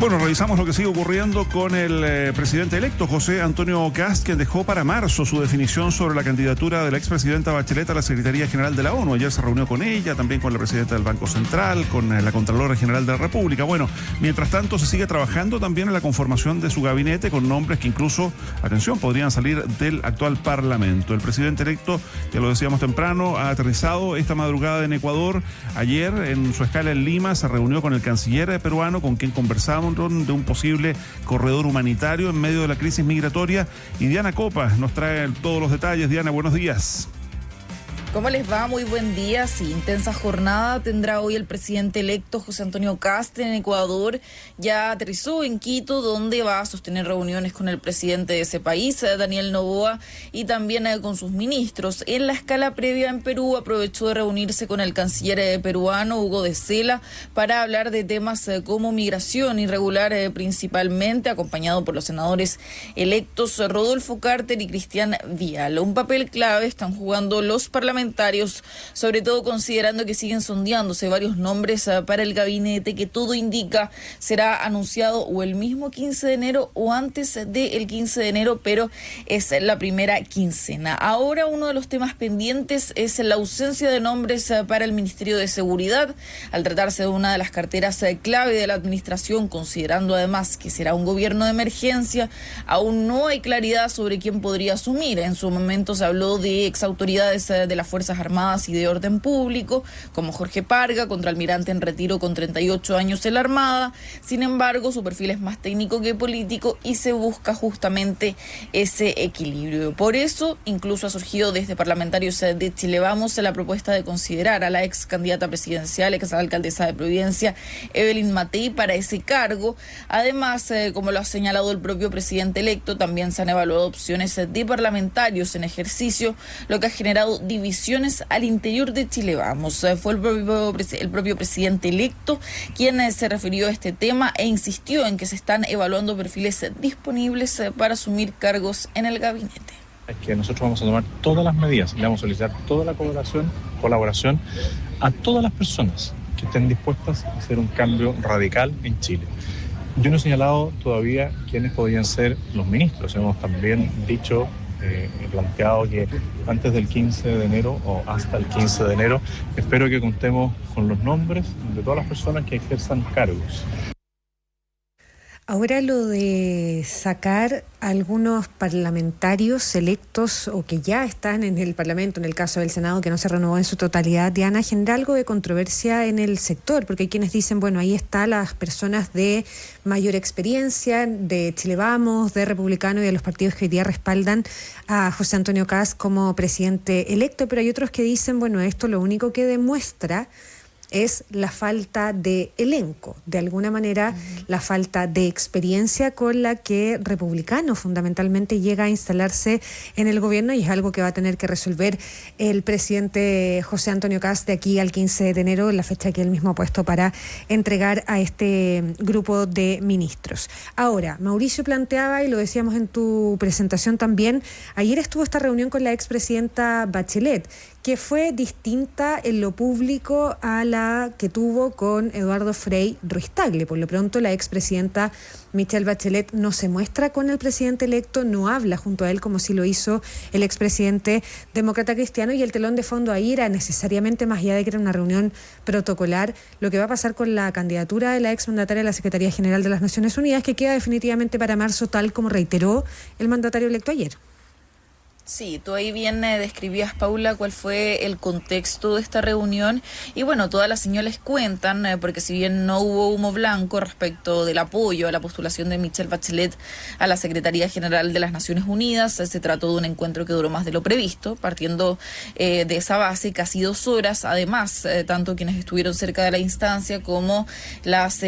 Bueno, revisamos lo que sigue ocurriendo con el presidente electo, José Antonio Kast, quien dejó para marzo su definición sobre la candidatura de la expresidenta Bachelet a la Secretaría General de la ONU. Ayer se reunió con ella, también con la presidenta del Banco Central, con la Contralora General de la República. Bueno, mientras tanto se sigue trabajando también en la conformación de su gabinete con nombres que incluso, atención, podrían salir del actual Parlamento. El presidente electo, ya lo decíamos temprano, ha aterrizado esta madrugada en Ecuador. Ayer, en su escala en Lima, se reunió con el canciller peruano, con quien conversamos de un posible corredor humanitario en medio de la crisis migratoria. Y Diana Copa nos trae todos los detalles. Diana, buenos días. ¿Cómo les va? Muy buen día. Sí, intensa jornada tendrá hoy el presidente electo José Antonio Kast en Ecuador. Ya aterrizó en Quito, donde va a sostener reuniones con el presidente de ese país, Daniel Noboa, y también con sus ministros. En la escala previa en Perú aprovechó de reunirse con el canciller peruano, Hugo de Sela, para hablar de temas como migración irregular principalmente, acompañado por los senadores electos Rodolfo Carter y Cristian Vial. Un papel clave están jugando los parlamentarios, sobre todo considerando que siguen sondeándose varios nombres para el gabinete, que todo indica será anunciado o el mismo 15 de enero o antes del 15 de enero, pero es la primera quincena. Ahora uno de los temas pendientes es la ausencia de nombres para el Ministerio de Seguridad, al tratarse de una de las carteras clave de la administración, considerando además que será un gobierno de emergencia. Aún no hay claridad sobre quién podría asumir. En su momento se habló de exautoridades de las Fuerzas Armadas y de Orden Público, como Jorge Parga, contraalmirante en retiro con 38 años en la Armada. Sin embargo, su perfil es más técnico que político y se busca justamente ese equilibrio. Por eso, incluso ha surgido desde parlamentarios de Chile Vamos la propuesta de considerar a la ex candidata presidencial, ex alcaldesa de Providencia, Evelyn Matei, para ese cargo. Además, como lo ha señalado el propio presidente electo, también se han evaluado opciones de parlamentarios en ejercicio, lo que ha generado divisiones al interior de Chile Vamos. Fue el propio presidente electo quien se refirió a este tema e insistió en que se están evaluando perfiles disponibles para asumir cargos en el gabinete. Es que nosotros vamos a tomar todas las medidas, le vamos a solicitar toda la colaboración a todas las personas que estén dispuestas a hacer un cambio radical en Chile. Yo no he señalado todavía quiénes podrían ser los ministros. Hemos también dicho, planteado que antes del 15 de enero o hasta el 15 de enero espero que contemos con los nombres de todas las personas que ejerzan cargos. Ahora lo de sacar a algunos parlamentarios electos o que ya están en el Parlamento, en el caso del Senado, que no se renovó en su totalidad, Diana, genera algo de controversia en el sector, porque hay quienes dicen, bueno, ahí están las personas de mayor experiencia, de Chile Vamos, de Republicano y de los partidos que hoy día respaldan a José Antonio Kast como presidente electo, pero hay otros que dicen, bueno, esto lo único que demuestra es la falta de elenco, de alguna manera la falta de experiencia con la que Republicano fundamentalmente llega a instalarse en el gobierno, y es algo que va a tener que resolver el presidente José Antonio Kast de aquí al 15 de enero, la fecha que él mismo ha puesto para entregar a este grupo de ministros. Ahora, Mauricio planteaba, y lo decíamos en tu presentación también, ayer estuvo esta reunión con la expresidenta Bachelet, que fue distinta en lo público a la que tuvo con Eduardo Frei Ruiz-Tagle. Por lo pronto, la expresidenta Michelle Bachelet no se muestra con el presidente electo, no habla junto a él como sí lo hizo el expresidente demócrata cristiano, y el telón de fondo ahí era necesariamente, más allá de que era una reunión protocolar, lo que va a pasar con la candidatura de la exmandataria a la Secretaría General de las Naciones Unidas, que queda definitivamente para marzo, tal como reiteró el mandatario electo ayer. Sí, tú ahí bien describías, Paula, cuál fue el contexto de esta reunión, y bueno, todas las señales cuentan, porque si bien no hubo humo blanco respecto del apoyo a la postulación de Michelle Bachelet a la Secretaría General de las Naciones Unidas, se trató de un encuentro que duró más de lo previsto, partiendo de esa base casi 2 horas. Además, tanto quienes estuvieron cerca de la instancia como las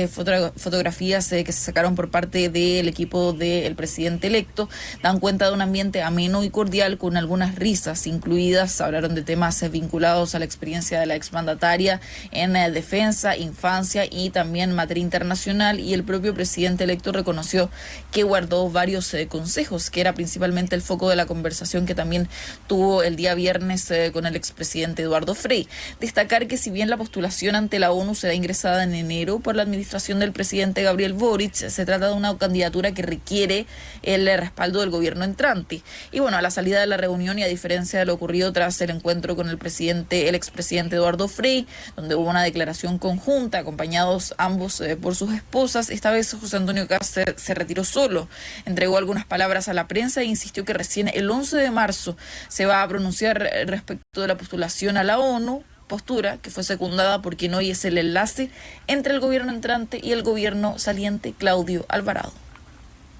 fotografías que se sacaron por parte del equipo del presidente electo dan cuenta de un ambiente ameno y cordial, Nacional con algunas risas incluidas. Hablaron de temas vinculados a la experiencia de la exmandataria en defensa, infancia y también materia internacional, y el propio presidente electo reconoció que guardó varios consejos, que era principalmente el foco de la conversación que también tuvo el día viernes con el expresidente Eduardo Frei. Destacar que si bien la postulación ante la ONU será ingresada en enero por la administración del presidente Gabriel Boric, se trata de una candidatura que requiere el respaldo del gobierno entrante. Y bueno, a la salida de la reunión, y a diferencia de lo ocurrido tras el encuentro con el expresidente Eduardo Frei, donde hubo una declaración conjunta, acompañados ambos por sus esposas, esta vez José Antonio Kast se retiró solo, entregó algunas palabras a la prensa e insistió que recién el 11 de marzo se va a pronunciar respecto de la postulación a la ONU, postura que fue secundada por quien hoy es el enlace entre el gobierno entrante y el gobierno saliente, Claudio Alvarado.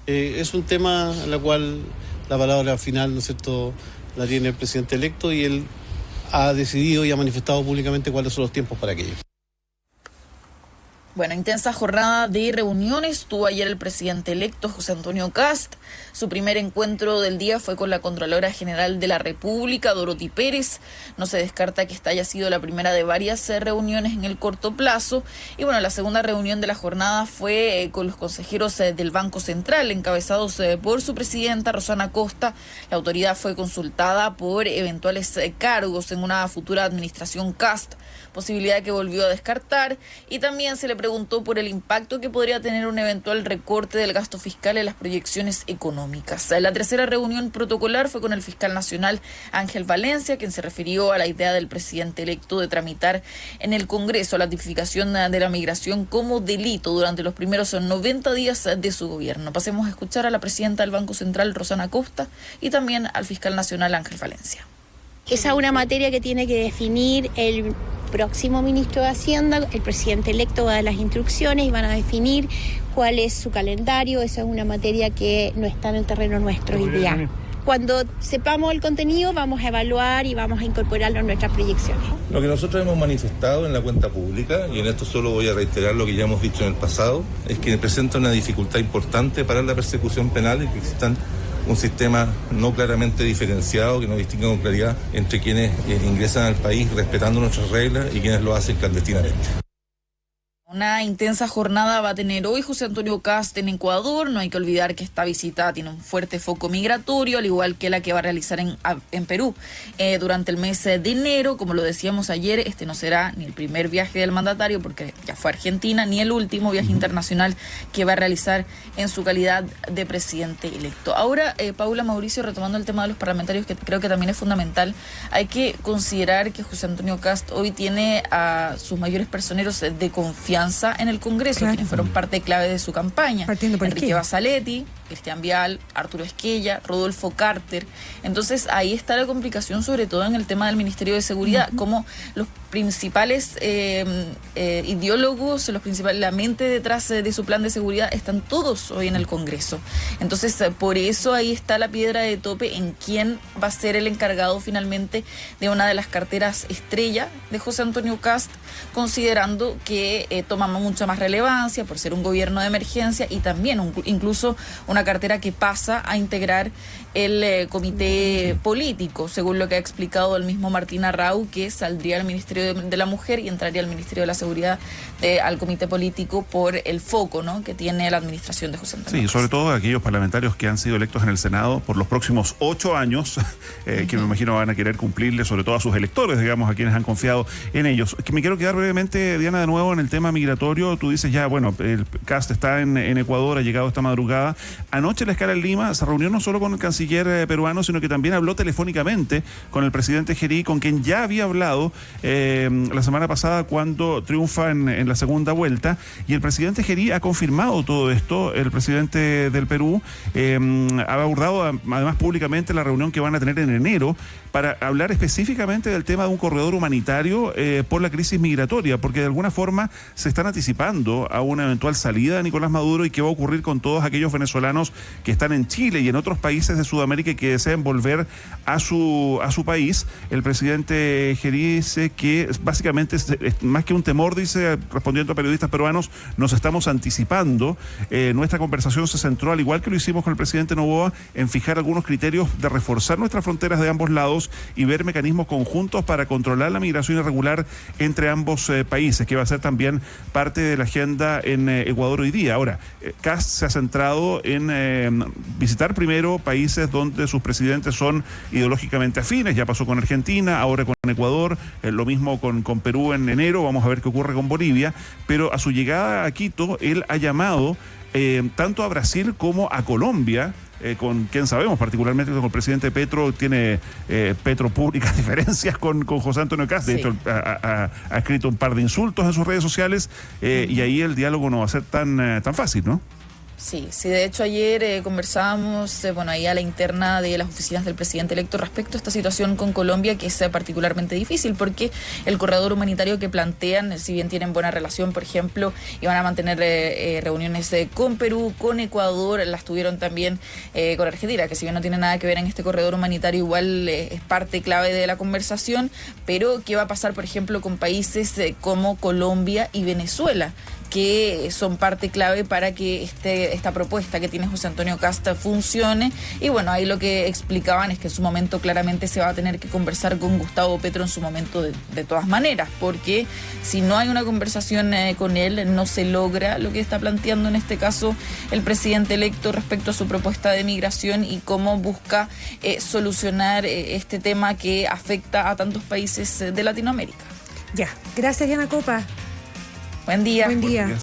Es un tema en el cual la palabra final, ¿no es cierto?, la tiene el presidente electo, y él ha decidido y ha manifestado públicamente cuáles son los tiempos para aquello. Bueno, intensa jornada de reuniones tuvo ayer el presidente electo José Antonio Kast. Su primer encuentro del día fue con la Contralora General de la República, Dorothy Pérez. No se descarta que esta haya sido la primera de varias reuniones en el corto plazo. Y bueno, la segunda reunión de la jornada fue con los consejeros del Banco Central, encabezados por su presidenta, Rosana Costa. La autoridad fue consultada por eventuales cargos en una futura administración Kast, posibilidad que volvió a descartar, y también se le preguntó por el impacto que podría tener un eventual recorte del gasto fiscal en las proyecciones económicas. La tercera reunión protocolar fue con el fiscal nacional Ángel Valencia, quien se refirió a la idea del presidente electo de tramitar en el Congreso la tipificación de la migración como delito durante los primeros 90 días de su gobierno. Pasemos a escuchar a la presidenta del Banco Central, Rosana Costa, y también al fiscal nacional Ángel Valencia. Esa es una materia que tiene que definir el próximo ministro de Hacienda. El presidente electo va a dar las instrucciones y van a definir cuál es su calendario. Esa es una materia que no está en el terreno nuestro hoy día. Cuando sepamos el contenido, vamos a evaluar y vamos a incorporarlo en nuestras proyecciones. Lo que nosotros hemos manifestado en la cuenta pública, y en esto solo voy a reiterar lo que ya hemos dicho en el pasado, es que presenta una dificultad importante para la persecución penal y que existan un sistema no claramente diferenciado, que no distinga con claridad entre quienes ingresan al país respetando nuestras reglas y quienes lo hacen clandestinamente. Una intensa jornada va a tener hoy José Antonio Kast en Ecuador. No hay que olvidar que esta visita tiene un fuerte foco migratorio, al igual que la que va a realizar en Perú durante el mes de enero. Como lo decíamos ayer, este no será ni el primer viaje del mandatario, porque ya fue a Argentina, ni el último viaje internacional que va a realizar en su calidad de presidente electo. Ahora, Paula, Mauricio, retomando el tema de los parlamentarios, que creo que también es fundamental, hay que considerar que José Antonio Kast hoy tiene a sus mayores personeros de confianza en el Congreso, claro, quienes fueron parte clave de su campaña. Enrique Basaletti, Cristian Vial, Arturo Esquella, Rodolfo Carter. Entonces ahí está la complicación, sobre todo en el tema del Ministerio de Seguridad, como los principales ideólogos, la mente detrás de su plan de seguridad están todos hoy en el Congreso. Entonces por eso ahí está la piedra de tope en quién va a ser el encargado finalmente de una de las carteras estrella de José Antonio Kast, considerando que toma mucha más relevancia por ser un gobierno de emergencia, y también incluso una cartera que pasa a integrar el comité político, según lo que ha explicado el mismo Martín Arrau, que saldría del Ministerio de la Mujer y entraría al Ministerio de la Seguridad, al comité político, por el foco, ¿no?, que tiene la administración de José Antonio. Sí, sobre todo aquellos parlamentarios que han sido electos en el Senado por los próximos 8 años, que me imagino van a querer cumplirle, sobre todo a sus electores, digamos, a quienes han confiado en ellos. Que me quiero quedar brevemente, Diana, de nuevo en el tema migratorio. Tú dices ya, bueno, el Kast está en Ecuador, ha llegado esta madrugada. Anoche la escala en Lima se reunió no solo con el canciller peruano, sino que también habló telefónicamente con el presidente Gerí, con quien ya había hablado la semana pasada cuando triunfa en la segunda vuelta, y el presidente Gerí ha confirmado todo esto. El presidente del Perú ha abordado además públicamente la reunión que van a tener en enero para hablar específicamente del tema de un corredor humanitario por la crisis migratoria, porque de alguna forma se están anticipando a una eventual salida de Nicolás Maduro y qué va a ocurrir con todos aquellos venezolanos que están en Chile y en otros países de Sudamérica y que deseen volver a su país. El presidente Geri dice que básicamente es más que un temor, dice, respondiendo a periodistas peruanos, nos estamos anticipando. Nuestra conversación se centró, al igual que lo hicimos con el presidente Noboa, en fijar algunos criterios de reforzar nuestras fronteras de ambos lados y ver mecanismos conjuntos para controlar la migración irregular entre ambos países, que va a ser también parte de la agenda en Ecuador hoy día. Ahora, Kast se ha centrado en visitar primero países donde sus presidentes son ideológicamente afines, ya pasó con Argentina, ahora con Ecuador, lo mismo con Perú en enero, vamos a ver qué ocurre con Bolivia, pero a su llegada a Quito, él ha llamado tanto a Brasil como a Colombia, con quien sabemos, particularmente con el presidente Petro, tiene Petro públicas diferencias con José Antonio Kast. De hecho, ha escrito un par de insultos en sus redes sociales y ahí el diálogo no va a ser tan fácil, ¿no? Sí, de hecho ayer conversábamos, ahí a la interna de las oficinas del presidente electo respecto a esta situación con Colombia, que es particularmente difícil porque el corredor humanitario que plantean, si bien tienen buena relación, por ejemplo, iban a mantener reuniones con Perú, con Ecuador, las tuvieron también con Argentina, que si bien no tiene nada que ver en este corredor humanitario, igual es parte clave de la conversación, pero ¿qué va a pasar, por ejemplo, con países como Colombia y Venezuela, que son parte clave para que esta propuesta que tiene José Antonio Kast funcione? Y ahí lo que explicaban es que en su momento claramente se va a tener que conversar con Gustavo Petro en su momento de todas maneras, porque si no hay una conversación con él, no se logra lo que está planteando en este caso el presidente electo respecto a su propuesta de migración y cómo busca solucionar este tema que afecta a tantos países de Latinoamérica. Ya, gracias Diana Copa. Buen día. Buen día.